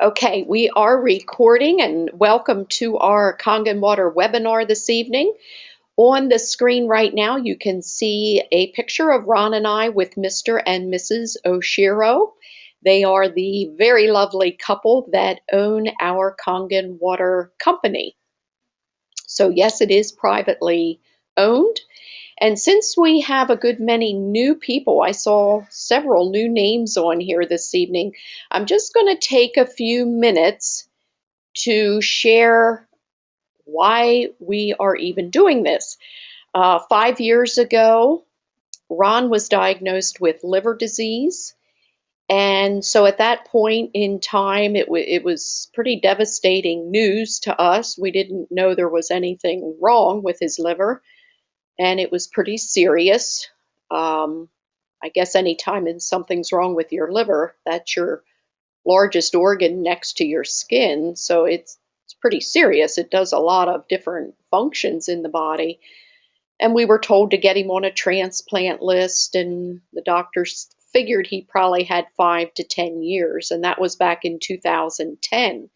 Okay, we are recording and welcome to our Kangen Water webinar this evening. On the screen right now, you can see a picture of Ron and I with Mr. and Mrs. Oshiro. They are the very lovely couple that own our Kangen Water company. So yes, it is privately owned. And since we have a good many new people, I saw several new names on here this evening, I'm just going to take a few minutes to share why we are even doing this. 5 years ago, Ron was diagnosed with liver disease. And so at that point in time, it was pretty devastating news to us. We didn't know there was anything wrong with his liver, and it was pretty serious. Um, I guess anytime something's wrong with your liver, that's your largest organ next to your skin, so it's pretty serious. It does a lot of different functions in the body. And we were told to get him on a transplant list, and the doctors figured he probably had 5 to 10 years, and that was back in 2010.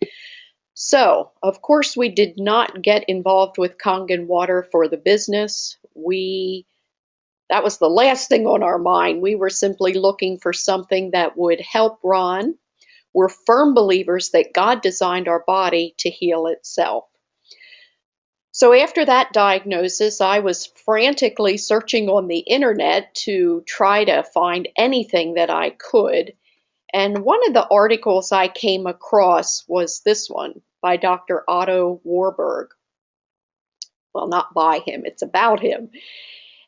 So, of course, we did not get involved with Kangen Water for the business. That was the last thing on our mind. We were simply looking for something that would help Ron. We're firm believers that God designed our body to heal itself. So after that diagnosis, I was frantically searching on the internet to try to find anything that I could. And one of the articles I came across was this one by Dr. Otto Warburg. Well, not by him, it's about him.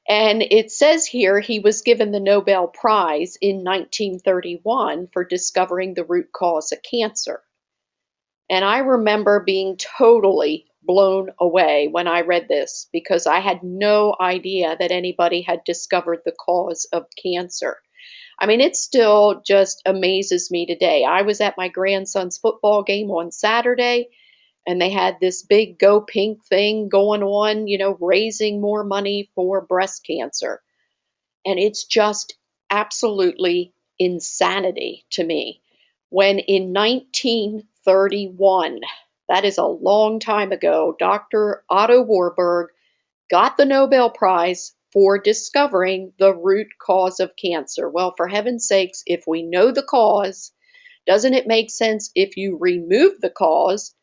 And it says here he was given the Nobel Prize in 1931 for discovering the root cause of cancer. And I remember being totally blown away when I read this because I had no idea that anybody had discovered the cause of cancer. I mean, it still just amazes me today. I was at my grandson's football game on Saturday, and they had this big Go Pink thing going on, raising more money for breast cancer. And it's just absolutely insanity to me. When in 1931, that is a long time ago, Dr. Otto Warburg got the Nobel Prize for discovering the root cause of cancer. Well, for heaven's sakes, if we know the cause, doesn't it make sense if you remove the cause?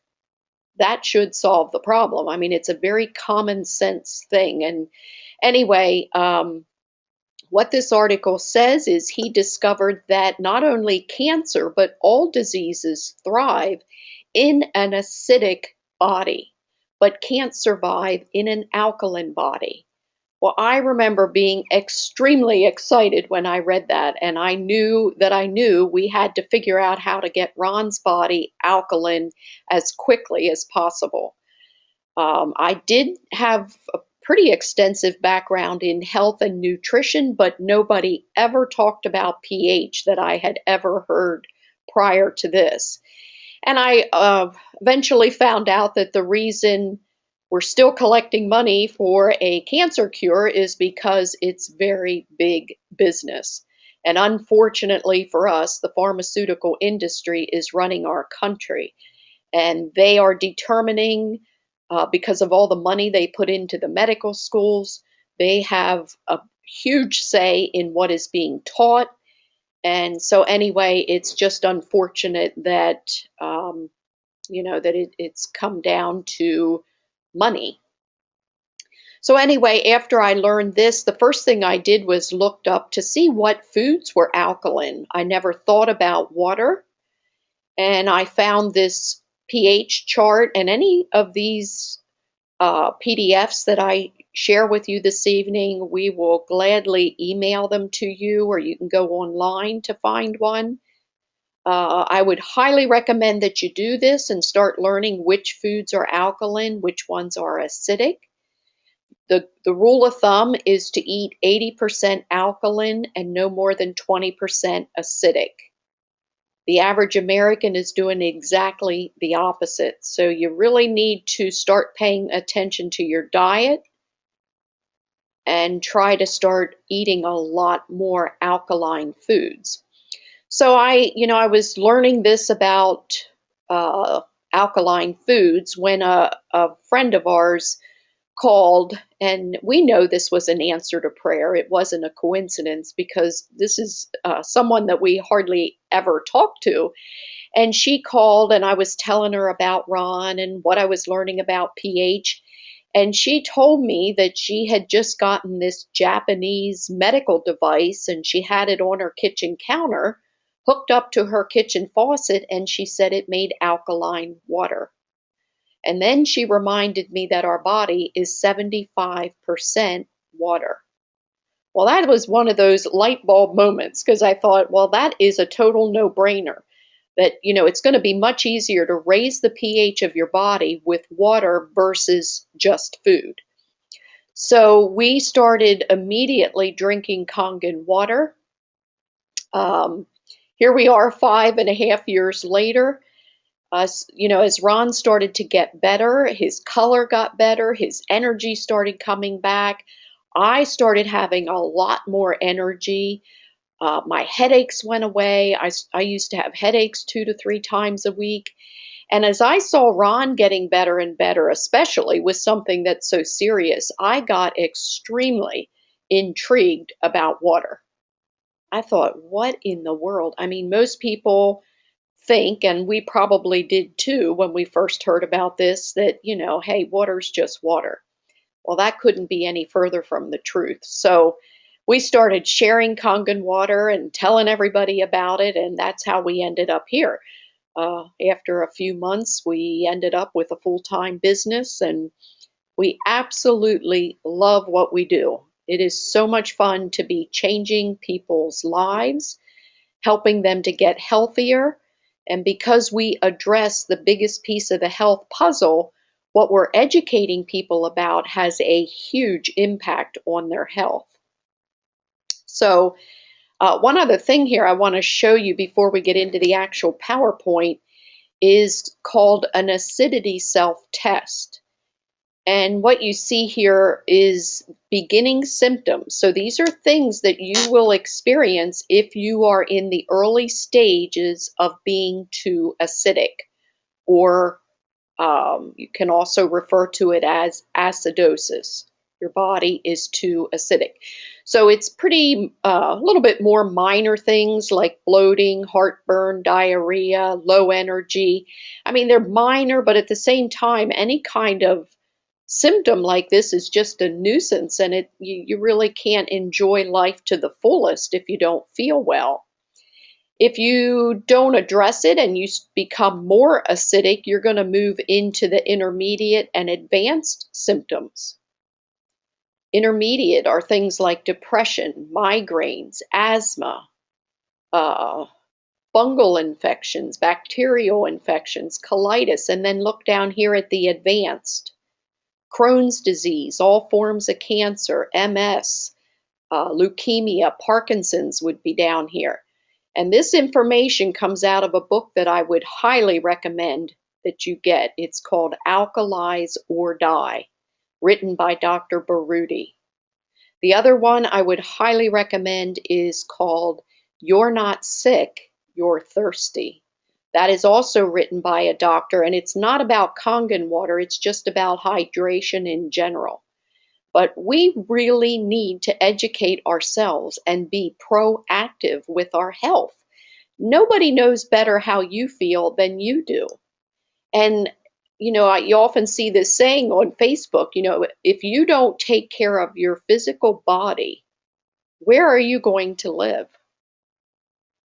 That should solve the problem. I mean, it's a very common sense thing. And anyway, what this article says is he discovered that not only cancer, but all diseases thrive in an acidic body, but can't survive in an alkaline body. Well, I remember being extremely excited when I read that, and I knew we had to figure out how to get Ron's body alkaline as quickly as possible. I did have a pretty extensive background in health and nutrition, but nobody ever talked about pH that I had ever heard prior to this. And I eventually found out that the reason we're still collecting money for a cancer cure is because it's very big business. And unfortunately for us, the pharmaceutical industry is running our country. And they are determining, because of all the money they put into the medical schools, they have a huge say in what is being taught. And so anyway, it's just unfortunate that, it's come down to money. So anyway, after I learned this, the first thing I did was looked up to see what foods were alkaline. I never thought about water, and I found this pH chart, and any of these PDFs that I share with you this evening, we will gladly email them to you, or you can go online to find one. I would highly recommend that you do this and start learning which foods are alkaline, which ones are acidic. The rule of thumb is to eat 80% alkaline and no more than 20% acidic. The average American is doing exactly the opposite. So you really need to start paying attention to your diet and try to start eating a lot more alkaline foods. So I was learning this about uh, alkaline foods when a friend of ours called, and we know this was an answer to prayer. It wasn't a coincidence because this is someone that we hardly ever talk to. And she called, and I was telling her about Ron and what I was learning about pH. And she told me that she had just gotten this Japanese medical device and she had it on her kitchen counter, hooked up to her kitchen faucet, and she said it made alkaline water. And then she reminded me that our body is 75% water. Well, that was one of those light bulb moments because I thought, well, that is a total no brainer. That, it's going to be much easier to raise the pH of your body with water versus just food. So we started immediately drinking Kangen water. Um, Here we are 5.5 years later. As Ron started to get better, his color got better, his energy started coming back. I started having a lot more energy. My headaches went away. I used to have headaches 2 to 3 times a week. And as I saw Ron getting better and better, especially with something that's so serious, I got extremely intrigued about water. I thought, what in the world? I mean, most people think, and we probably did too when we first heard about this, that, hey, water's just water. Well, that couldn't be any further from the truth. So we started sharing Kangen water and telling everybody about it, and that's how we ended up here. After a few months, we ended up with a full-time business, and we absolutely love what we do. It is so much fun to be changing people's lives, helping them to get healthier. And because we address the biggest piece of the health puzzle, what we're educating people about has a huge impact on their health. So, one other thing here I want to show you before we get into the actual PowerPoint is called an acidity self-test. And what you see here is beginning symptoms. So these are things that you will experience if you are in the early stages of being too acidic, or you can also refer to it as acidosis. Your body is too acidic. So it's pretty, a little bit more minor things like bloating, heartburn, diarrhea, low energy. I mean, they're minor, but at the same time, any kind of symptom like this is just a nuisance, and you really can't enjoy life to the fullest if you don't feel well. If you don't address it and you become more acidic, you're going to move into the intermediate and advanced symptoms. Intermediate are things like depression, migraines, asthma, uh, fungal infections, bacterial infections, colitis, and then look down here at the advanced. Crohn's disease, all forms of cancer, MS, leukemia, Parkinson's would be down here. And this information comes out of a book that I would highly recommend that you get. It's called Alkalize or Die, written by Dr. Baruti. The other one I would highly recommend is called You're Not Sick, You're Thirsty. That is also written by a doctor, and it's not about Kangen water, it's just about hydration in general. But we really need to educate ourselves and be proactive with our health. Nobody knows better how you feel than you do. And, you often see this saying on Facebook, if you don't take care of your physical body, where are you going to live?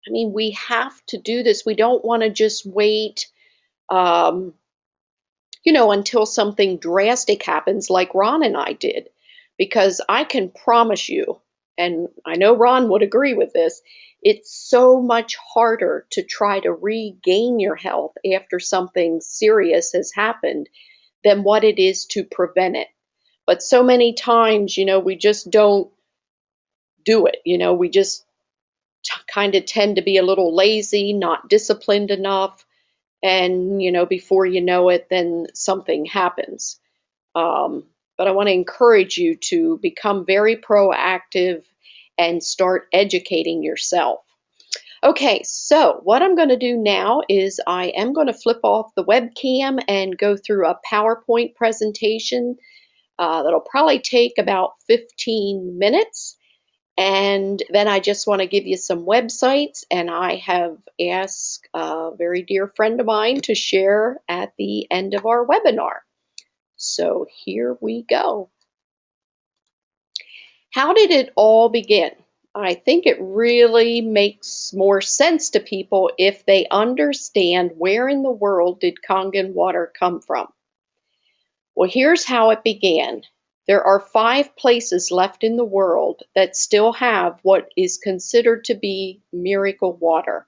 I mean, we have to do this. We don't want to just wait, um, until something drastic happens like Ron and I did. Because I can promise you, and I know Ron would agree with this, it's so much harder to try to regain your health after something serious has happened than what it is to prevent it. But so many times, we just don't do it. We just kind of tend to be a little lazy, not disciplined enough. And, before you know it, then something happens. But I want to encourage you to become very proactive and start educating yourself. Okay, so what I'm going to do now is I am going to flip off the webcam and go through a PowerPoint presentation that'll probably take about 15 minutes. And then I just want to give you some websites, and I have asked a very dear friend of mine to share at the end of our webinar. So here we go. How did it all begin? I think it really makes more sense to people if they understand where in the world did Kangen water come from. Well, here's how it began. There are 5 places left in the world that still have what is considered to be miracle water.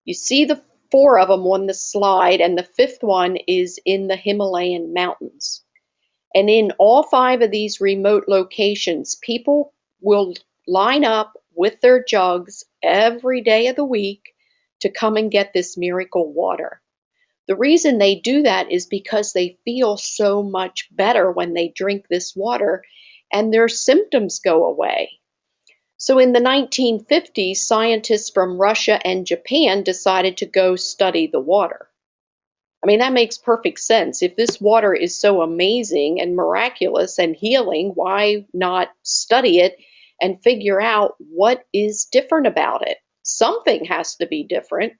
You see the 4 of them on the slide, and the 5th one is in the Himalayan mountains. And in all 5 of these remote locations, people will line up with their jugs every day of the week to come and get this miracle water. The reason they do that is because they feel so much better when they drink this water and their symptoms go away. So in the 1950s, scientists from Russia and Japan decided to go study the water. I mean, that makes perfect sense. If this water is so amazing and miraculous and healing, why not study it and figure out what is different about it? Something has to be different.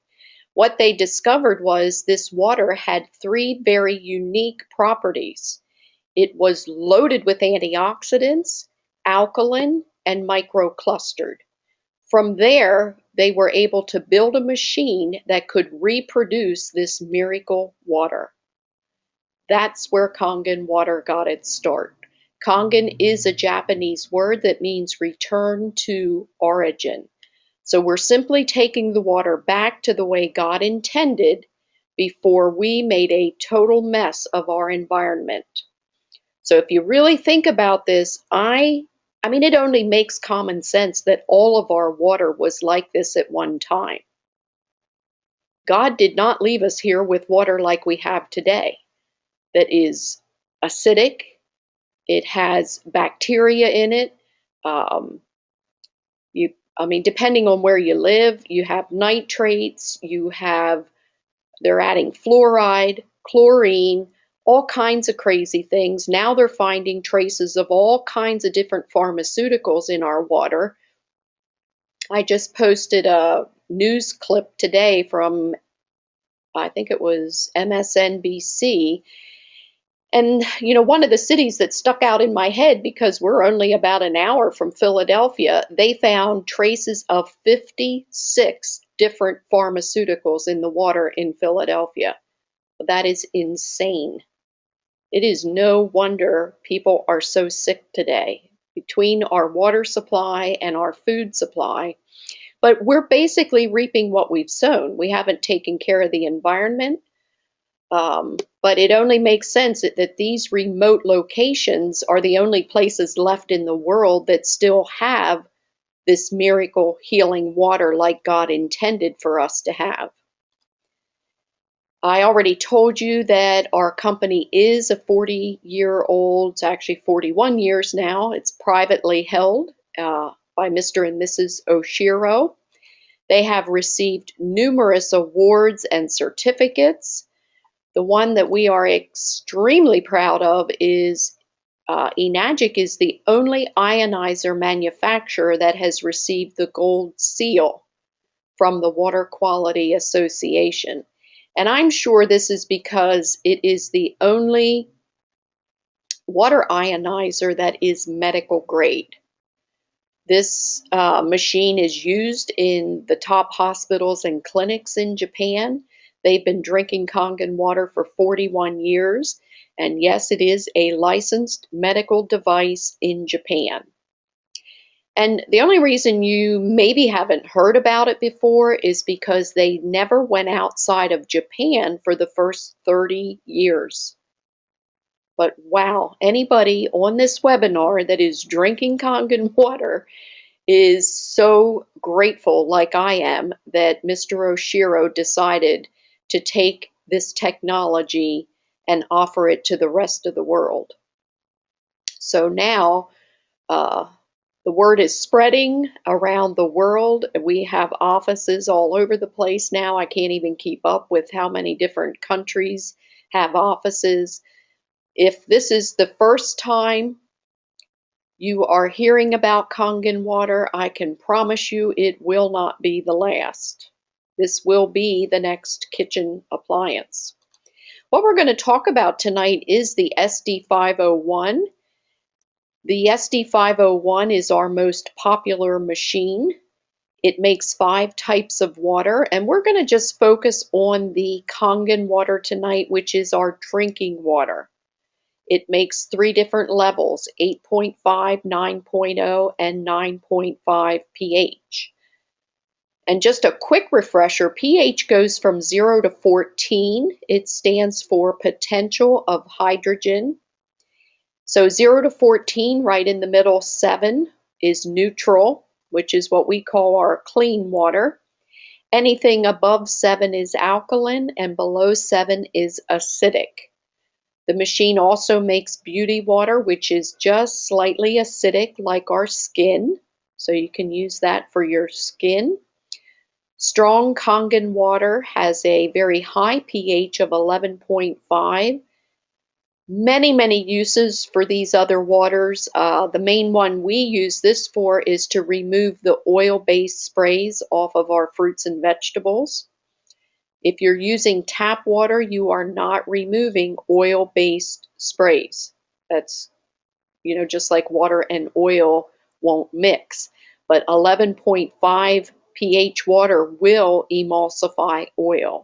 What they discovered was this water had 3 very unique properties. It was loaded with antioxidants, alkaline, and microclustered. From there, they were able to build a machine that could reproduce this miracle water. That's where Kangen water got its start. Kangen is a Japanese word that means return to origin. So we're simply taking the water back to the way God intended before we made a total mess of our environment. So if you really think about this, I mean, it only makes common sense that all of our water was like this at one time. God did not leave us here with water like we have today, that is acidic, it has bacteria in it. Um, I mean, depending on where you live, you have nitrates, they're adding fluoride, chlorine, all kinds of crazy things. Now they're finding traces of all kinds of different pharmaceuticals in our water. I just posted a news clip today from, I think it was MSNBC. And, one of the cities that stuck out in my head, because we're only about an hour from Philadelphia, they found traces of 56 different pharmaceuticals in the water in Philadelphia. That is insane. It is no wonder people are so sick today between our water supply and our food supply. But we're basically reaping what we've sown. We haven't taken care of the environment. But it only makes sense that these remote locations are the only places left in the world that still have this miracle healing water like God intended for us to have. I already told you that our company is a 40-year-old, it's actually 41 years now. It's privately held by Mr. and Mrs. Oshiro. They have received numerous awards and certificates. The one that we are extremely proud of is Enagic is the only ionizer manufacturer that has received the gold seal from the Water Quality Association. And I'm sure this is because it is the only water ionizer that is medical grade. This machine is used in the top hospitals and clinics in Japan. They've been drinking Kangen water for 41 years. And yes, it is a licensed medical device in Japan. And the only reason you maybe haven't heard about it before is because they never went outside of Japan for the first 30 years. But wow, anybody on this webinar that is drinking Kangen water is so grateful, like I am, that Mr. Oshiro decided to take this technology and offer it to the rest of the world. So now, The word is spreading around the world. We have offices all over the place now. I can't even keep up with how many different countries have offices. If this is the first time you are hearing about Kangen water, I can promise you it will not be the last. This will be the next kitchen appliance. What we're going to talk about tonight is the SD501. The SD501 is our most popular machine. It makes 5 types of water, and we're going to just focus on the Kangen water tonight, which is our drinking water. It makes 3 different levels, 8.5, 9.0, and 9.5 pH. And just a quick refresher, pH goes from 0 to 14. It stands for potential of hydrogen. So 0 to 14, right in the middle, 7 is neutral, which is what we call our clean water. Anything above 7 is alkaline, and below 7 is acidic. The machine also makes beauty water, which is just slightly acidic, like our skin. So you can use that for your skin. Strong Kangen water has a very high pH of 11.5. Many uses for these other waters. The main one we use this for is to remove the oil-based sprays off of our fruits and vegetables. If you're using tap water, you are not removing oil-based sprays. That's, just like water and oil won't mix. But 11.5 pH water will emulsify oil.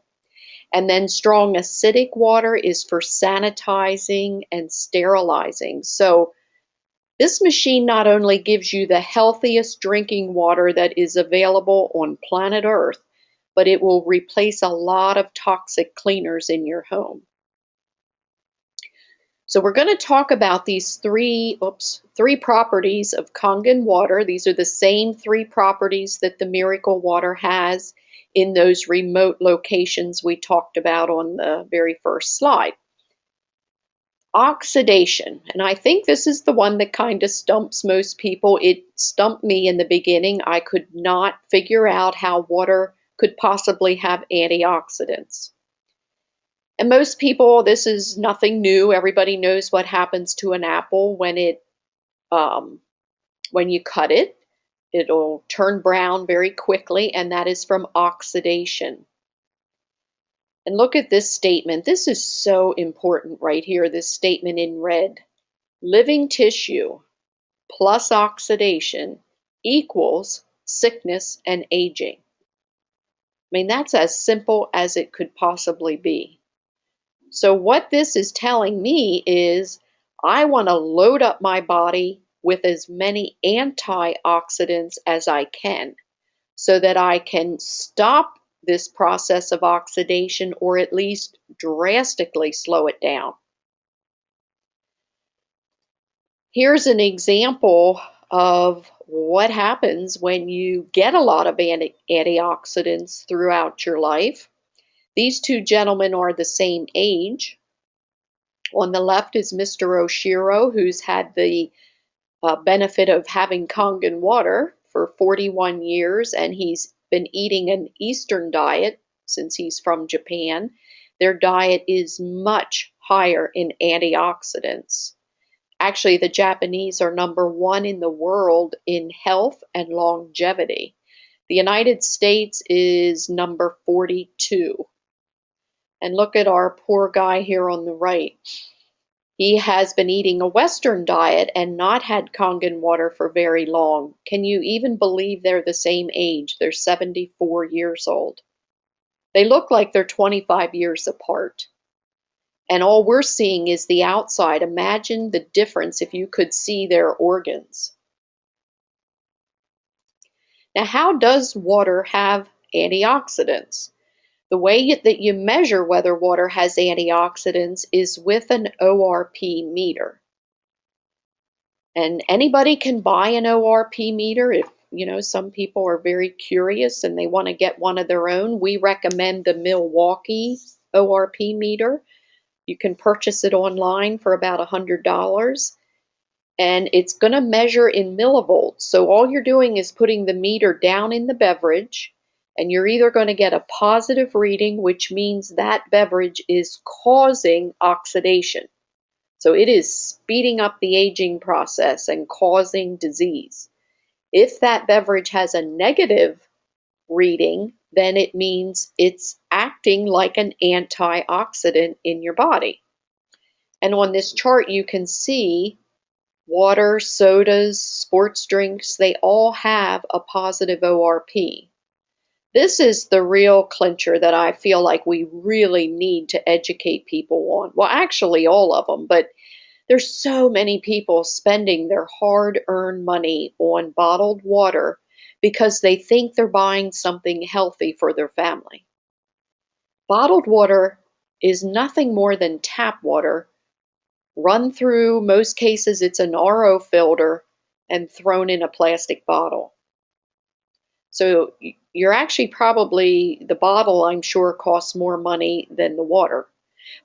And then strong acidic water is for sanitizing and sterilizing. So this machine not only gives you the healthiest drinking water that is available on planet Earth, but it will replace a lot of toxic cleaners in your home. So we're going to talk about these three properties of Kangen water. These are the same 3 properties that the miracle water has in those remote locations we talked about on the very first slide. Oxidation, and I think this is the one that kind of stumps most people. It stumped me in the beginning. I could not figure out how water could possibly have antioxidants. And most people, this is nothing new. Everybody knows what happens to an apple when you cut it. It'll turn brown very quickly, and that is from oxidation. And look at this statement. This is so important right here, this statement in red. Living tissue plus oxidation equals sickness and aging. I mean, that's as simple as it could possibly be. So what this is telling me is I want to load up my body with as many antioxidants as I can so that I can stop this process of oxidation or at least drastically slow it down. Here's an example of what happens when you get a lot of antioxidants throughout your life. These 2 gentlemen are the same age. On the left is Mr. Oshiro, who's had the benefit of having Kangen water for 41 years, and he's been eating an Eastern diet since he's from Japan. Their diet is much higher in antioxidants. Actually, the Japanese are #1 in the world in health and longevity. The United States is number 42. And look at our poor guy here on the right. He has been eating a Western diet and not had Kangen water for very long. Can you even believe they're the same age? They're 74 years old. They look like they're 25 years apart. And all we're seeing is the outside. Imagine the difference if you could see their organs. Now, how does water have antioxidants? The way that you measure whether water has antioxidants is with an ORP meter. And anybody can buy an ORP meter if, some people are very curious and they want to get one of their own. We recommend the Milwaukee ORP meter. You can purchase it online for about $100. and it's going to measure in millivolts. So all you're doing is putting the meter down in the beverage, and you're either going to get a positive reading, which means that beverage is causing oxidation. So it is speeding up the aging process and causing disease. If that beverage has a negative reading, then it means it's acting like an antioxidant in your body. And on this chart, you can see water, sodas, sports drinks, they all have a positive ORP. This is the real clincher that I feel like we really need to educate people on. Well, actually, all of them, but there's so many people spending their hard-earned money on bottled water because they think they're buying something healthy for their family. Bottled water is nothing more than tap water run through, most cases it's an RO filter, and thrown in a plastic bottle. So you're actually probably, the bottle I'm sure costs more money than the water.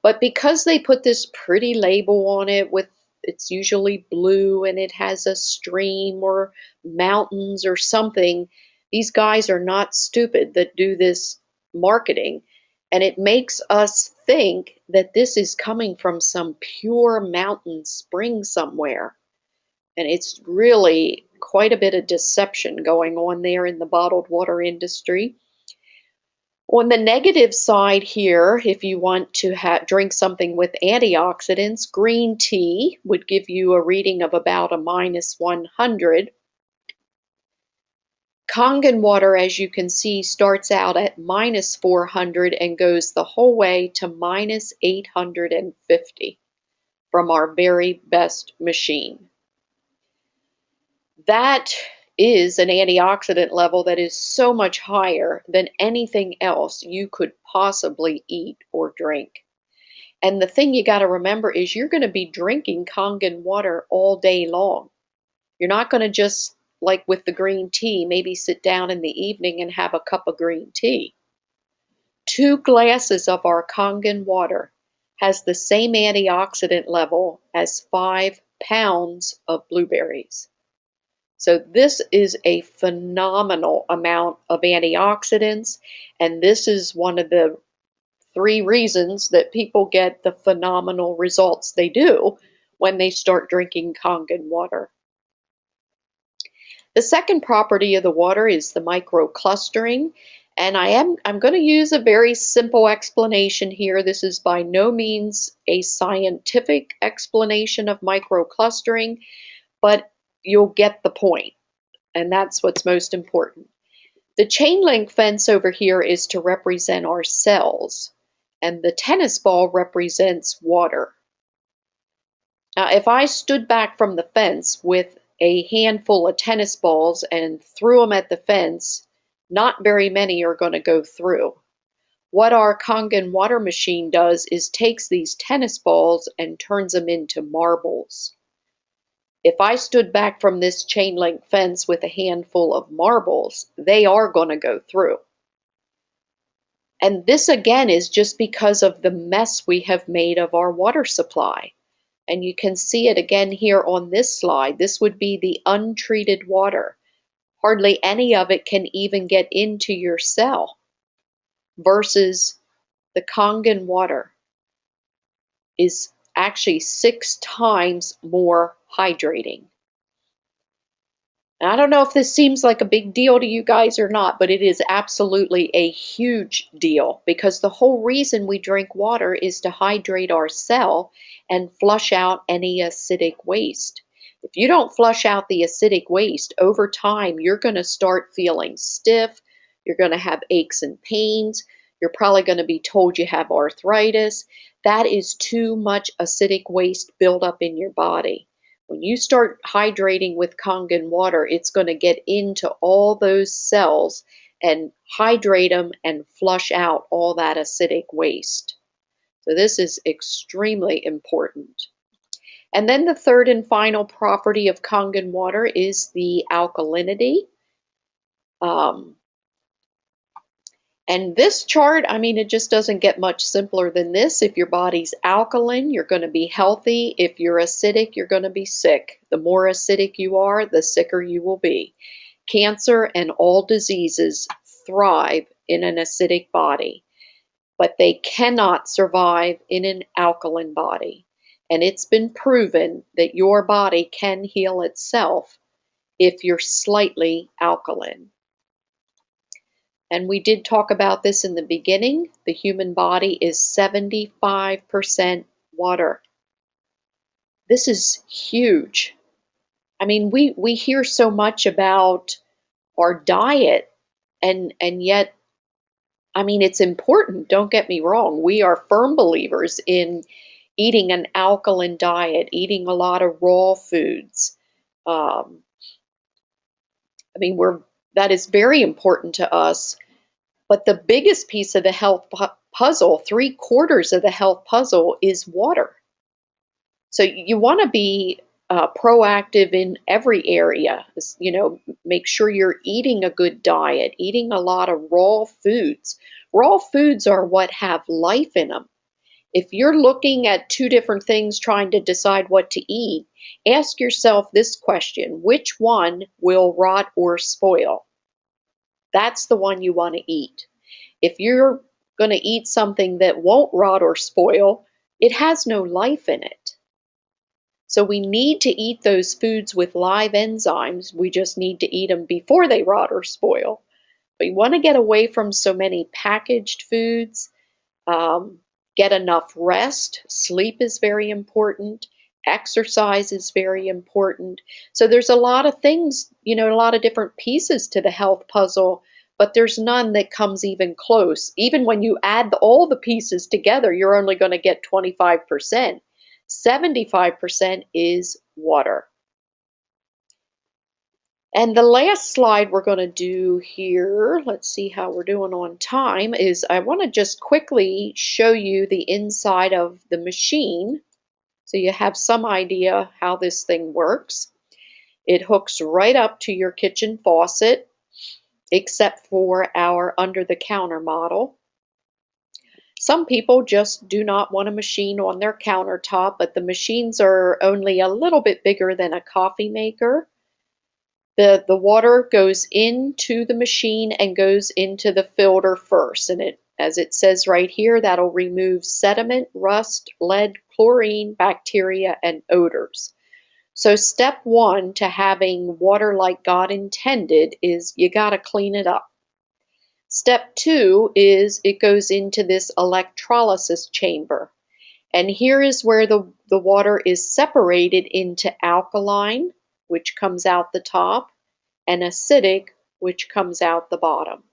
But because they put this pretty label on it with, it's usually blue and it has a stream or mountains or something, these guys are not stupid that do this marketing. And it makes us think that this is coming from some pure mountain spring somewhere. And it's really quite a bit of deception going on there in the bottled water industry. On the negative side here, if you want to drink something with antioxidants, green tea would give you a reading of about a -100. Kangen water, as you can see, starts out at -400 and goes the whole way to -850 from our very best machine. That is an antioxidant level that is so much higher than anything else you could possibly eat or drink. And the thing you got to remember is you're going to be drinking Kangen water all day long. You're not going to just, like with the green tea, maybe sit down in the evening and have a cup of green tea. 2 glasses of our Kangen water has the same antioxidant level as 5 pounds of blueberries. So this is a phenomenal amount of antioxidants, and this is one of the 3 reasons that people get the phenomenal results they do when they start drinking Kangen water. The second property of the water is the microclustering, and I'm going to use a very simple explanation here. This is by no means a scientific explanation of microclustering, but you'll get the point, and that's what's most important. The chain link fence over here is to represent our cells, and the tennis ball represents water. Now, if I stood back from the fence with a handful of tennis balls and threw them at the fence, not very many are going to go through. What our Kangen water machine does is takes these tennis balls and turns them into marbles. If I stood back from this chain link fence with a handful of marbles, they are going to go through. And this again is just because of the mess we have made of our water supply. And you can see it again here on this slide. This would be the untreated water. Hardly any of it can even get into your cell versus the Kangen water is actually 6 times more hydrating. And I don't know if this seems like a big deal to you guys or not, but it is absolutely a huge deal because the whole reason we drink water is to hydrate our cell and flush out any acidic waste. If you don't flush out the acidic waste, over time you're going to start feeling stiff, you're going to have aches and pains, you're probably going to be told you have arthritis. That is too much acidic waste buildup in your body. When you start hydrating with Kangen water, it's going to get into all those cells and hydrate them and flush out all that acidic waste. So this is extremely important. And then the third and final property of Kangen water is the alkalinity. And this chart, I mean, it just doesn't get much simpler than this. If your body's alkaline, you're going to be healthy. If you're acidic, you're going to be sick. The more acidic you are, the sicker you will be. Cancer and all diseases thrive in an acidic body, but they cannot survive in an alkaline body. And it's been proven that your body can heal itself if you're slightly alkaline. And we did talk about this in the beginning. The human body is 75% water. This is huge. I mean, we hear so much about our diet, and yet, I mean, it's important, don't get me wrong. We are firm believers in eating an alkaline diet, eating a lot of raw foods. Um, I mean, that is very important to us. But the biggest piece of the health puzzle, 3/4 of the health puzzle, is water. So you want to be proactive in every area. You know, make sure you're eating a good diet, eating a lot of raw foods. Raw foods are what have life in them. If you're looking at two different things trying to decide what to eat, ask yourself this question: which one will rot or spoil? That's the one you want to eat. If you're going to eat something that won't rot or spoil, it has no life in it. So we need to eat those foods with live enzymes. We just need to eat them before they rot or spoil. We want to get away from so many packaged foods. Get enough rest. Sleep is very important. Exercise is very important. So there's a lot of things, you know, a lot of different pieces to the health puzzle, but there's none that comes even close. Even when you add all the pieces together, you're only going to get 25%. 75% is water. And the last slide we're going to do here, let's see how we're doing on time, is I want to just quickly show you the inside of the machine so you have some idea how this thing works. It hooks right up to your kitchen faucet, except for our under-the-counter model. Some people just do not want a machine on their countertop, but the machines are only a little bit bigger than a coffee maker. The water goes into the machine and goes into the filter first, and as it says right here, that'll remove sediment, rust, lead, chlorine, bacteria, and odors. So step one to having water like God intended is you got to clean it up. Step two is it goes into this electrolysis chamber. And here is where the water is separated into alkaline, which comes out the top, and acidic, which comes out the bottom.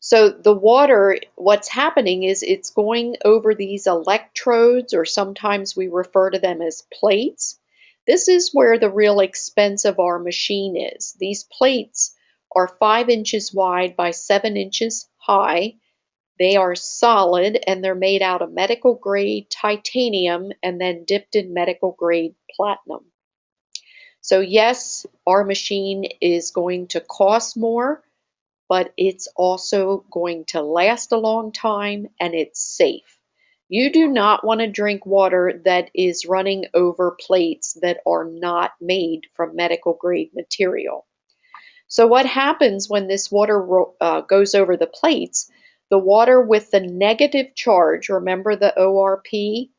So the water, what's happening is it's going over these electrodes, or sometimes we refer to them as plates. This is where the real expense of our machine is. These plates are 5 inches wide by 7 inches high. They are solid and they're made out of medical grade titanium and then dipped in medical grade platinum. So yes, our machine is going to cost more, but it's also going to last a long time and it's safe. You do not want to drink water that is running over plates that are not made from medical grade material. So what happens when this water goes over the plates? The water with the negative charge, remember the ORP,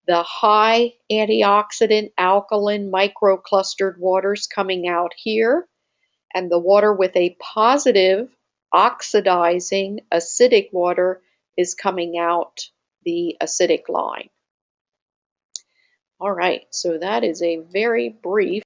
the high antioxidant alkaline microclustered waters coming out here, and the water with a positive oxidizing acidic water is coming out the acidic line. All right, so that is a very brief